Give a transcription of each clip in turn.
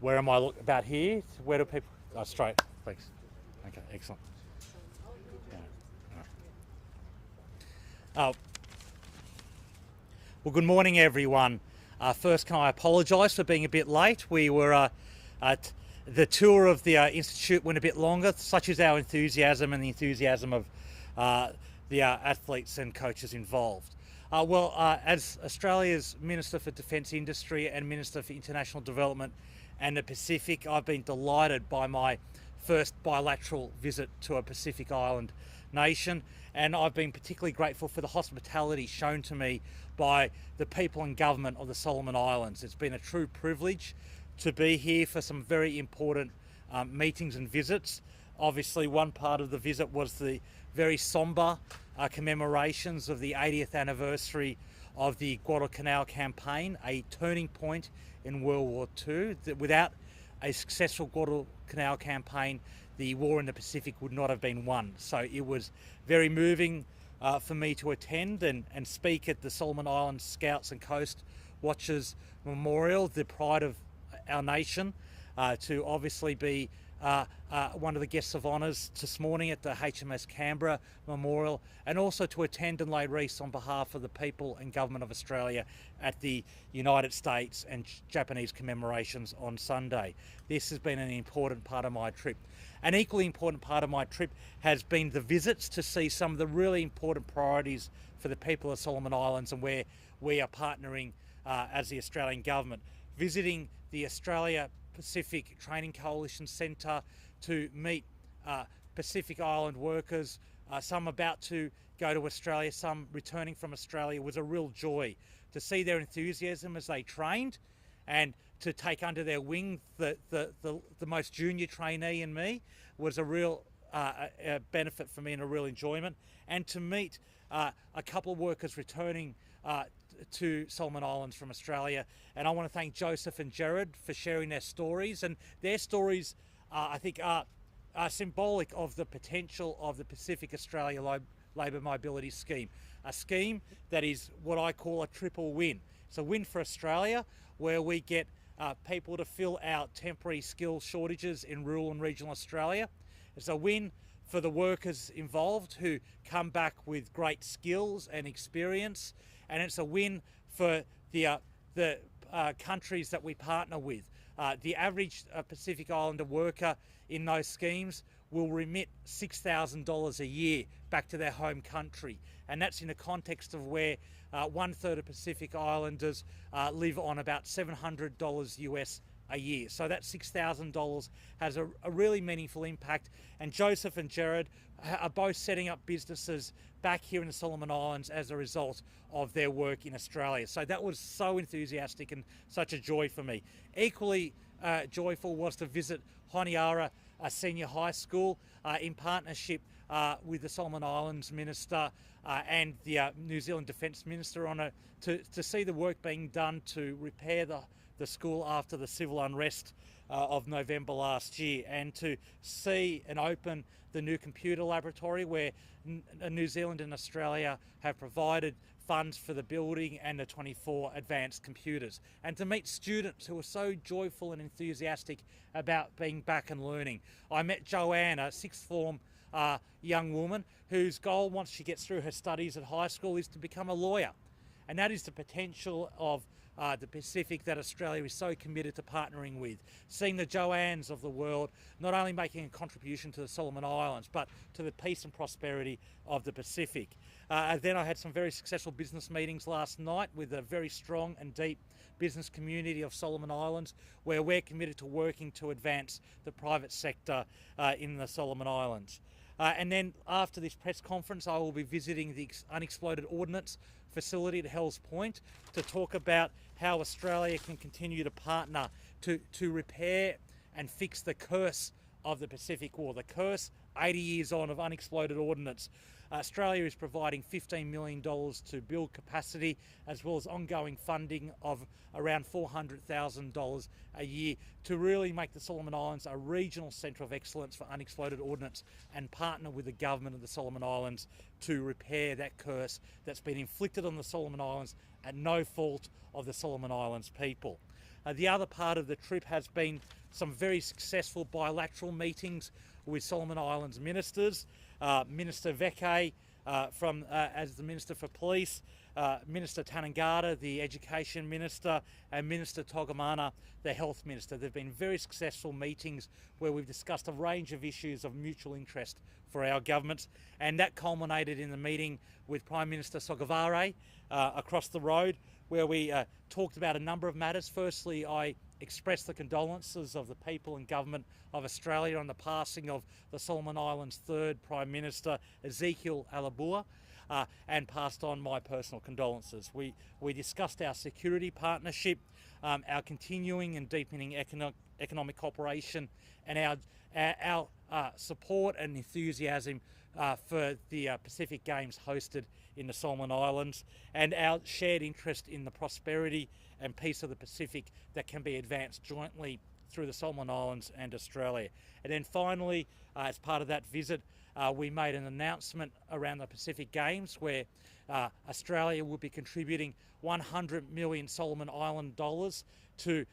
Where am I? About here? Where do people? Oh, straight. Thanks. Okay, excellent. Yeah. All right. Well, good morning, everyone. First, can I apologise for being a bit late? We were at the tour of the institute went a bit longer, such as our enthusiasm and the enthusiasm of the athletes and coaches involved. As Australia's Minister for Defence Industry and Minister for International Development and the Pacific, I've been delighted by my first bilateral visit to a Pacific Island nation, and I've been particularly grateful for the hospitality shown to me by the people and government of the Solomon Islands. It's been a true privilege to be here for some very important meetings and visits. Obviously, one part of the visit was the very sombre commemorations of the 80th anniversary of the Guadalcanal campaign, a turning point in World War II. That without a successful Guadalcanal campaign, the war in the Pacific would not have been won. So it was very moving for me to attend and speak at the Solomon Islands Scouts and Coast Watchers Memorial, the pride of our nation, to obviously be one of the guests of honours this morning at the HMS Canberra Memorial, and also to attend and lay wreaths on behalf of the people and government of Australia at the United States and Japanese commemorations on Sunday. This has been an important part of my trip. An equally important part of my trip has been the visits to see some of the really important priorities for the people of Solomon Islands and where we are partnering as the Australian government. Visiting the Australia Pacific Training Coalition Centre to meet Pacific Island workers, some about to go to Australia, some returning from Australia, was a real joy to see their enthusiasm as they trained and to take under their wing the most junior trainee in me was a real benefit for me and a real enjoyment. And to meet a couple of workers returning to Solomon Islands from Australia. And I want to thank Joseph and Jared for sharing their stories. And their stories, I think, are symbolic of the potential of the Pacific Australia Labour Mobility Scheme. A scheme that is what I call a triple win. It's a win for Australia, where we get people to fill out temporary skill shortages in rural and regional Australia. It's a win for the workers involved who come back with great skills and experience. And it's a win for the countries that we partner with. The average Pacific Islander worker in those schemes will remit $6,000 a year back to their home country. And that's in the context of where 1/3 of Pacific Islanders live on about $700 US a year. So that $6,000 has a really meaningful impact. And Joseph and Jared are both setting up businesses back here in the Solomon Islands as a result of their work in Australia. So that was so enthusiastic and such a joy for me. Equally joyful was to visit Honiara Senior High School in partnership with the Solomon Islands Minister and the New Zealand Defence Minister to see the work being done to repair the school after the civil unrest of November last year, and to see and open the new computer laboratory where New Zealand and Australia have provided funds for the building and the 24 advanced computers, and to meet students who are so joyful and enthusiastic about being back and learning. I met Joanne, a sixth form young woman whose goal once she gets through her studies at high school is to become a lawyer. And that is the potential of the Pacific that Australia is so committed to partnering with. Seeing the Joannes of the world not only making a contribution to the Solomon Islands, but to the peace and prosperity of the Pacific. Then I had some very successful business meetings last night with a very strong and deep business community of Solomon Islands, where we're committed to working to advance the private sector in the Solomon Islands. And then after this press conference, I will be visiting the unexploded ordnance facility at Hells Point to talk about how Australia can continue to partner to repair and fix the curse of the Pacific War. The curse, 80 years on, of unexploded ordnance. Australia is providing $15 million to build capacity, as well as ongoing funding of around $400,000 a year to really make the Solomon Islands a regional centre of excellence for unexploded ordnance and partner with the government of the Solomon Islands to repair that curse that's been inflicted on the Solomon Islands at no fault of the Solomon Islands people. The other part of the trip has been some very successful bilateral meetings with Solomon Islands ministers, Minister Veke as the Minister for Police, Minister Tanangata, the Education Minister, and Minister Togamana, the Health Minister. There have been very successful meetings where we've discussed a range of issues of mutual interest for our governments, and that culminated in the meeting with Prime Minister Sogavare across the road, where we talked about a number of matters. Firstly, I expressed the condolences of the people and government of Australia on the passing of the Solomon Islands' third Prime Minister, Ezekiel Alabua, and passed on my personal condolences. We discussed our security partnership, our continuing and deepening economic cooperation, and our support and enthusiasm for the Pacific Games hosted in the Solomon Islands, and our shared interest in the prosperity and peace of the Pacific that can be advanced jointly through the Solomon Islands and Australia. And then finally, as part of that visit, we made an announcement around the Pacific Games where Australia will be contributing 100 million Solomon Island dollars to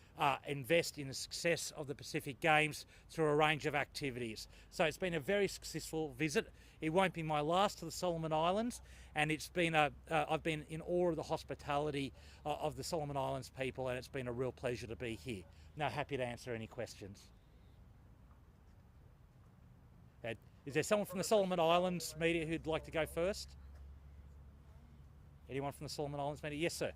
invest in the success of the Pacific Games through a range of activities. So it's been a very successful visit. It won't be my last to the Solomon Islands, and it's been I've been in awe of the hospitality of the Solomon Islands people, and it's been a real pleasure to be here. Now, happy to answer any questions. Is there someone from the Solomon Islands media who'd like to go first? Anyone from the Solomon Islands media? Yes, sir.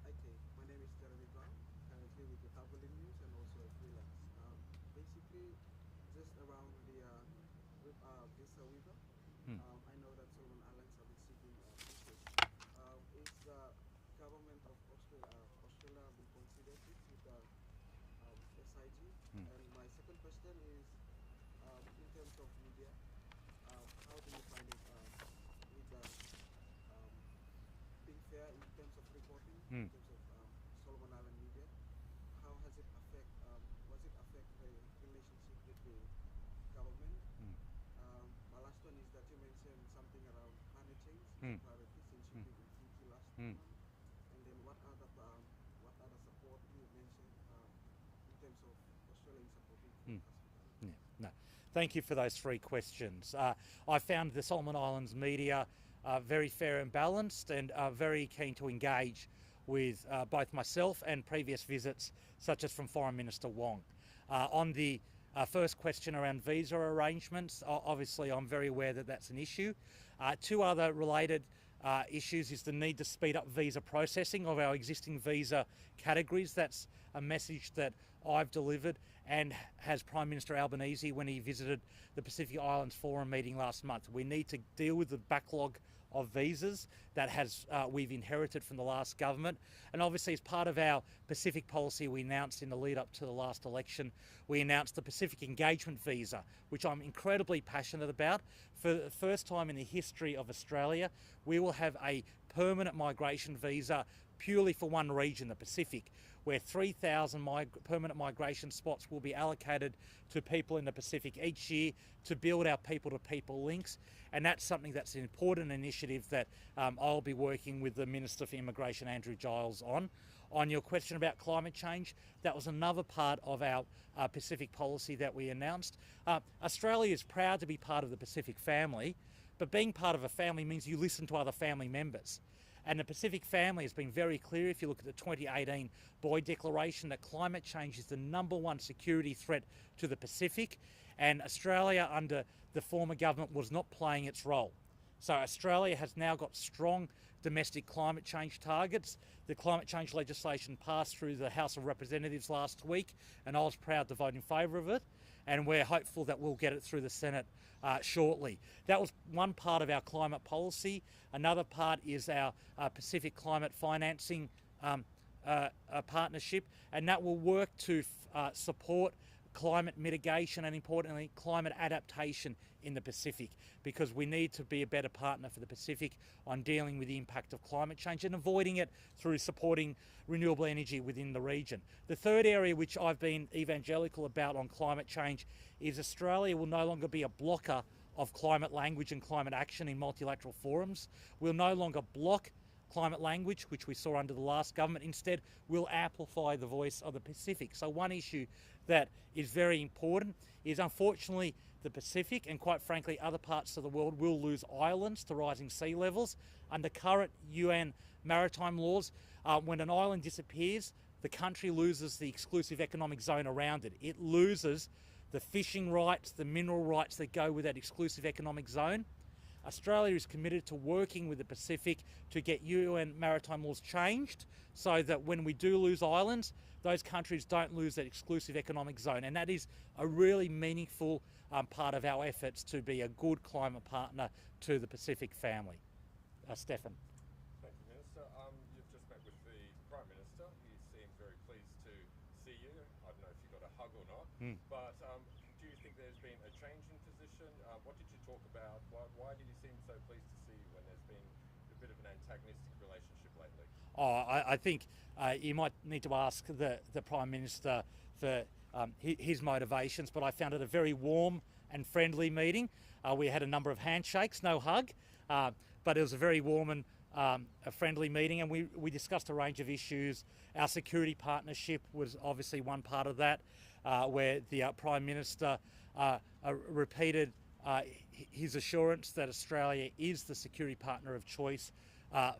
Okay, my name is Jeremy Brown, currently with the Tabling News and also a freelance. Basically, just around the visa waiver, I know that Solomon Islands have been seeking visas. Is the government of Australia been considered it with the SIG? And my second question is, in terms of media, how do you find it with the being fair in terms of reporting, in terms of Solomon Island media? How has it was it affect the relationship with the government? My last one is that you mentioned something around climate change priority since you did in Fiji last month. And then what other support you mentioned in terms of Australian supporting hospitality? No. Thank you for those three questions. I found the Solomon Islands media very fair and balanced, and very keen to engage with both myself and previous visits, such as from Foreign Minister Wong. On the first question around visa arrangements, obviously I'm very aware that that's an issue. Two other related issues is the need to speed up visa processing of our existing visa categories. That's a message that I've delivered, and has Prime Minister Albanese when he visited the Pacific Islands Forum meeting last month. We need to deal with the backlog of visas that we've inherited from the last government. And obviously, as part of our Pacific policy we announced in the lead up to the last election, we announced the Pacific Engagement Visa, which I'm incredibly passionate about. For the first time in the history of Australia, we will have a permanent migration visa purely for one region, the Pacific, where 3,000 permanent migration spots will be allocated to people in the Pacific each year to build our people-to-people links. And that's something that's an important initiative that I'll be working with the Minister for Immigration, Andrew Giles, on. On your question about climate change, that was another part of our Pacific policy that we announced. Australia is proud to be part of the Pacific family, but being part of a family means you listen to other family members. And the Pacific family has been very clear, if you look at the 2018 Boyd Declaration, that climate change is the #1 security threat to the Pacific, and Australia under the former government was not playing its role. So Australia has now got strong domestic climate change targets. The climate change legislation passed through the House of Representatives last week, and I was proud to vote in favour of it, and we're hopeful that we'll get it through the Senate shortly. That was one part of our climate policy. Another part is our Pacific Climate Financing partnership, and that will work to support climate mitigation and, importantly, climate adaptation in the Pacific, because we need to be a better partner for the Pacific on dealing with the impact of climate change and avoiding it through supporting renewable energy within the region. The third area which I've been evangelical about on climate change is Australia will no longer be a blocker of climate language and climate action in multilateral forums. We'll no longer block climate language, which we saw under the last government. Instead, we'll amplify the voice of the Pacific. So one issue that is very important is, unfortunately, the Pacific and, quite frankly, other parts of the world will lose islands to rising sea levels. Under current UN maritime laws, when an island disappears, the country loses the exclusive economic zone around it. It loses the fishing rights, the mineral rights that go with that exclusive economic zone. Australia is committed to working with the Pacific to get UN maritime laws changed so that when we do lose islands, those countries don't lose that exclusive economic zone. And that is a really meaningful part of our efforts to be a good climate partner to the Pacific family. Stefan. Thank you, Minister. You've just met with the Prime Minister. He seemed very pleased to see you. I don't know if you got a hug or not, but do you think there's been a change in position? What did you talk about? Why did he seem so pleased to see you when there's been a bit of an antagonistic relationship lately? I think you might need to ask the Prime Minister for his motivations, but I found it a very warm and friendly meeting. We had a number of handshakes, no hug, but it was a very warm and a friendly meeting, and we discussed a range of issues. Our security partnership was obviously one part of that, where the Prime Minister repeated his assurance that Australia is the security partner of choice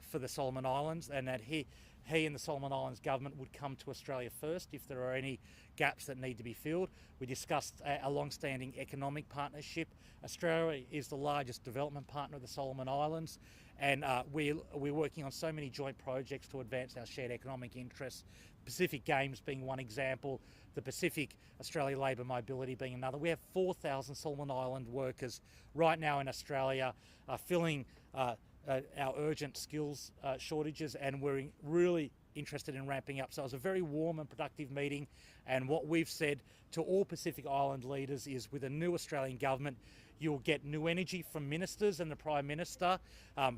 for the Solomon Islands, and that he and the Solomon Islands government would come to Australia first if there are any gaps that need to be filled. We discussed a long-standing economic partnership. Australia is the largest development partner of the Solomon Islands, and we're working on so many joint projects to advance our shared economic interests. Pacific Games being one example, the Pacific Australia Labour Mobility being another. We have 4,000 Solomon Island workers right now in Australia filling our urgent skills shortages, and we're really interested in ramping up. So it was a very warm and productive meeting, and what we've said to all Pacific Island leaders is, with a new Australian government, you'll get new energy from ministers and the Prime Minister.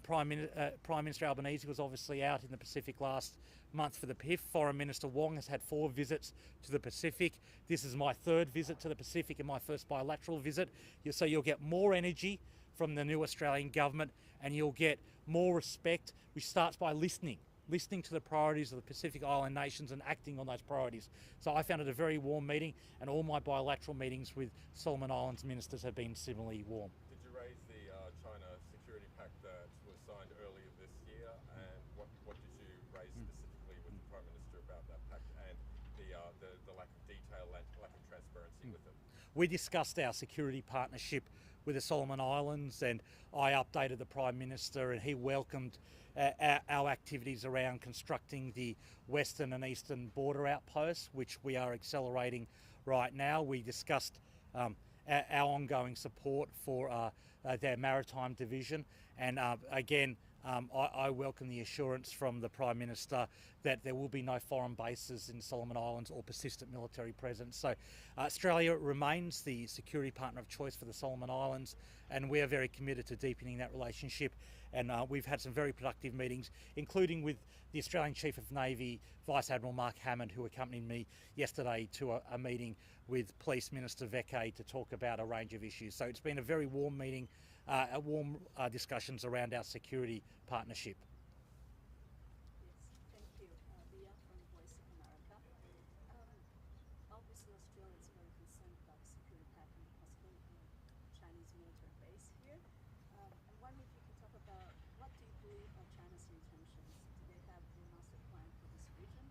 Prime Minister Albanese was obviously out in the Pacific last month for the PIF. Foreign Minister Wong has had 4 visits to the Pacific. This is my 3rd visit to the Pacific and my first bilateral visit. So you'll get more energy from the new Australian government, and you'll get more respect, which starts by listening to the priorities of the Pacific Island nations and acting on those priorities. So I found it a very warm meeting, and all my bilateral meetings with Solomon Islands ministers have been similarly warm. Did you raise the China Security Pact that was signed earlier this year, and what did you raise specifically with the Prime Minister about that pact and the lack of detail and lack of transparency with it? We discussed our security partnership with the Solomon Islands, and I updated the Prime Minister, and he welcomed our activities around constructing the western and eastern border outposts, which we are accelerating right now. We discussed our ongoing support for their maritime division, and again, I welcome the assurance from the Prime Minister that there will be no foreign bases in Solomon Islands or persistent military presence. So Australia remains the security partner of choice for the Solomon Islands, and we are very committed to deepening that relationship. And we've had some very productive meetings, including with the Australian Chief of Navy, Vice Admiral Mark Hammond, who accompanied me yesterday to a meeting with Police Minister Veke to talk about a range of issues. So it's been a very warm meeting, warm discussions around our security partnership. Yes, thank you. Leah from Voice of America. Obviously, Australia is very concerned about the security pact and the possibility of Chinese military base here. I'm wondering if you could talk about what do you believe are China's intentions? Do they have a master plan for this region?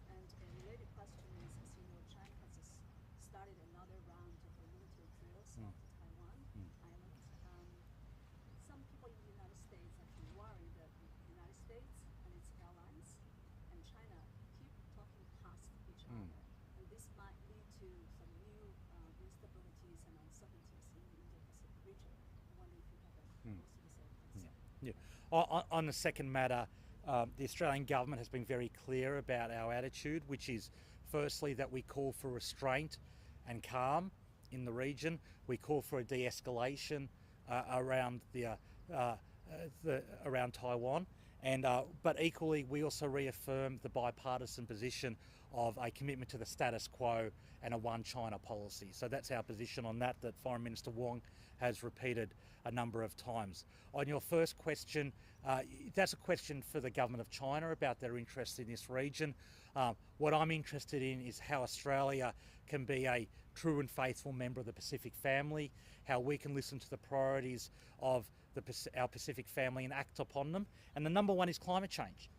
And a related question is, as you know, China has started another round of military drills off the Taiwan island. Some people in the United States actually worry that the United States and its allies and China keep talking past each other, and this might lead to some new instabilities and uncertainties in the Indo-Pacific region. I wonder if you have a most to say. Yeah. On the second matter, the Australian government has been very clear about our attitude, which is firstly that we call for restraint and calm in the region. We call for a de-escalation around around Taiwan, And but equally, we also reaffirmed the bipartisan position of a commitment to the status quo and a one China policy. So that's our position on that Foreign Minister Wong has repeated a number of times. On your first question, that's a question for the government of China about their interest in this region. What I'm interested in is how Australia can be a true and faithful member of the Pacific family, how we can listen to the priorities of our Pacific family and act upon them. And the number one is climate change.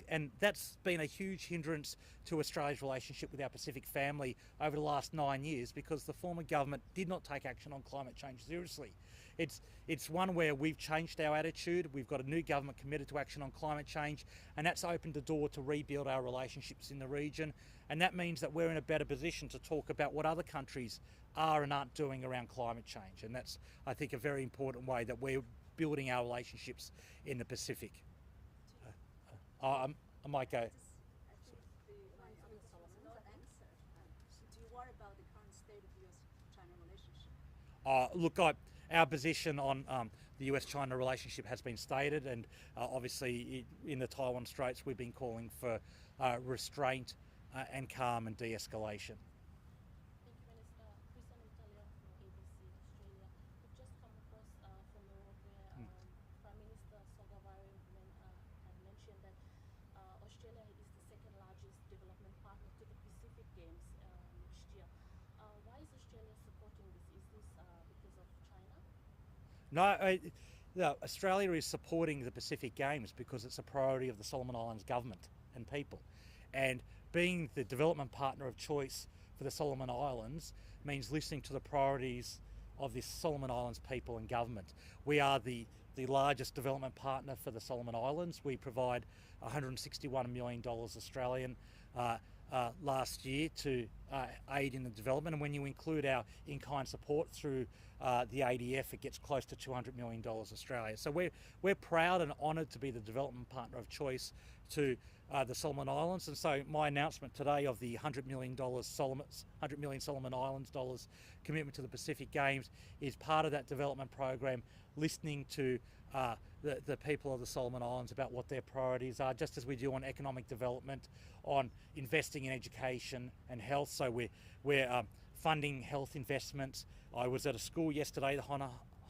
And that's been a huge hindrance to Australia's relationship with our Pacific family over the last 9 years, because the former government did not take action on climate change seriously. It's one where we've changed our attitude. We've got a new government committed to action on climate change, and that's opened the door to rebuild our relationships in the region. And that means that we're in a better position to talk about what other countries are and aren't doing around climate change. And that's, I think, a very important way that we're building our relationships in the Pacific. I might go. I think my other question was not answered. Do you worry about the current state of US-China relationship? Look, our position on the US-China relationship has been stated, and obviously in the Taiwan Straits we've been calling for restraint and calm and de-escalation. Thank you, Minister. Christian Italia from ABC Australia. We've just come across from Europe where Prime Minister had mentioned that Australia is the second largest development partner to the Pacific Games next year. Why is Australia supporting this? Is this because of China? No, Australia is supporting the Pacific Games because it's a priority of the Solomon Islands government and people. And being the development partner of choice for the Solomon Islands means listening to the priorities of the Solomon Islands people and government. We are the largest development partner for the Solomon Islands. We provide $161 million Australian last year to aid in the development, and when you include our in-kind support through the ADF, it gets close to $200 million Australia. So we're proud and honoured to be the development partner of choice to the Solomon Islands, and so my announcement today of the $100 million Solomon Islands dollars commitment to the Pacific Games is part of that development program, listening to the people of the Solomon Islands about what their priorities are, just as we do on economic development, on investing in education and health. So we're funding health investments. I was at a school yesterday, the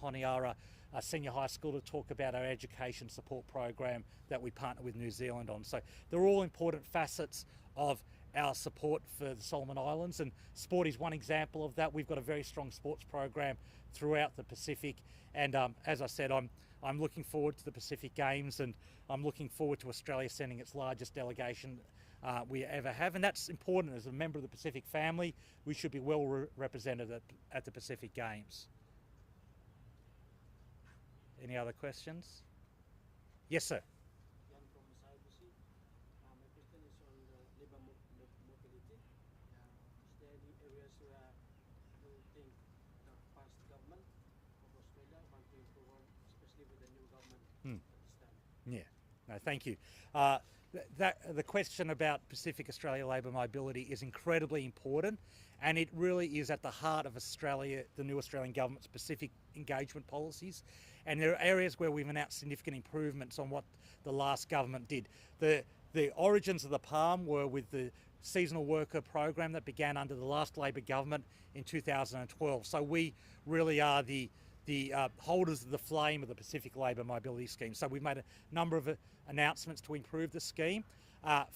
Honiara Senior High School, to talk about our education support program that we partner with New Zealand on. So they're all important facets of our support for the Solomon Islands, and sport is one example of that. We've got a very strong sports program throughout the Pacific, and as I said, I'm looking forward to the Pacific Games, and I'm looking forward to Australia sending its largest delegation we ever have, and that's important. As a member of the Pacific family, we should be well represented at the Pacific Games. Any other questions? Yes, sir. Jan from SIBC. My question is on the labor mobility. Is there any areas where you think the past government of Australia want to improve on, especially with the new government at this time? Yeah, no, thank you. The question about Pacific Australia labour mobility is incredibly important, and it really is at the heart of Australia, the new Australian government's Pacific engagement policies. And there are areas where we've announced significant improvements on what the last government did. The origins of the palm were with the seasonal worker program that began under the last Labor government in 2012. So we really are the holders of the flame of the Pacific Labour Mobility Scheme. So we've made a number of announcements to improve the scheme.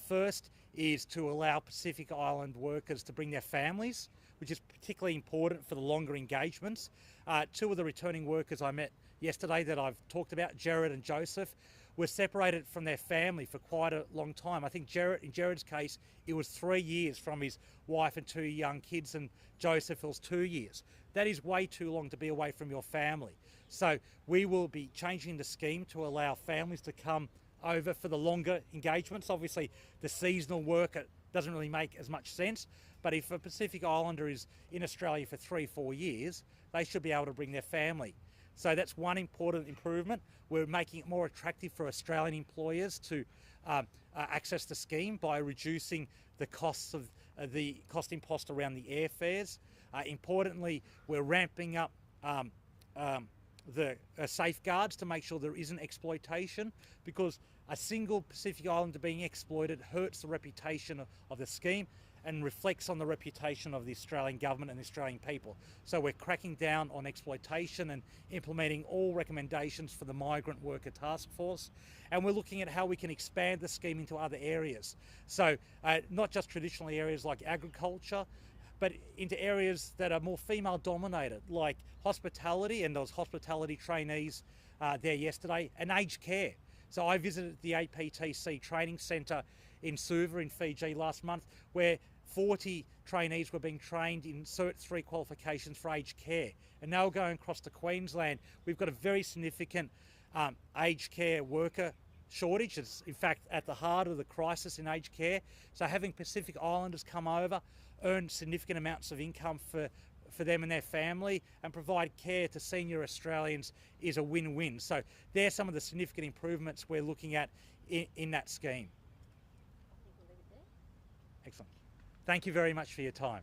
First is to allow Pacific Island workers to bring their families, which is particularly important for the longer engagements. Two of the returning workers I met yesterday that I've talked about, Jared and Joseph, were separated from their family for quite a long time. I think in Jared's case, it was 3 years from his wife and 2 young kids, and Joseph was 2 years. That is way too long to be away from your family. So we will be changing the scheme to allow families to come over for the longer engagements. Obviously, the seasonal work doesn't really make as much sense, but if a Pacific Islander is in Australia for 3-4 years, they should be able to bring their family. So that's one important improvement. We're making it more attractive for Australian employers to access the scheme by reducing the costs of the cost impost around the airfares. Importantly, we're ramping up the safeguards to make sure there isn't exploitation, because a single Pacific Islander being exploited hurts the reputation of the scheme and reflects on the reputation of the Australian government and the Australian people. So we're cracking down on exploitation and implementing all recommendations for the Migrant Worker Task Force. And we're looking at how we can expand the scheme into other areas. So not just traditional areas like agriculture, but into areas that are more female dominated, like hospitality, and those hospitality trainees there yesterday, and aged care. So I visited the APTC training centre in Suva in Fiji last month, where 40 trainees were being trained in Cert 3 qualifications for aged care. And now going across to Queensland, we've got a very significant aged care worker shortage. It's in fact at the heart of the crisis in aged care. So having Pacific Islanders come over, earn significant amounts of income for them and their family, and provide care to senior Australians is a win-win. So they're some of the significant improvements we're looking at in that scheme. I think we'll leave it there. Excellent. Thank you very much for your time.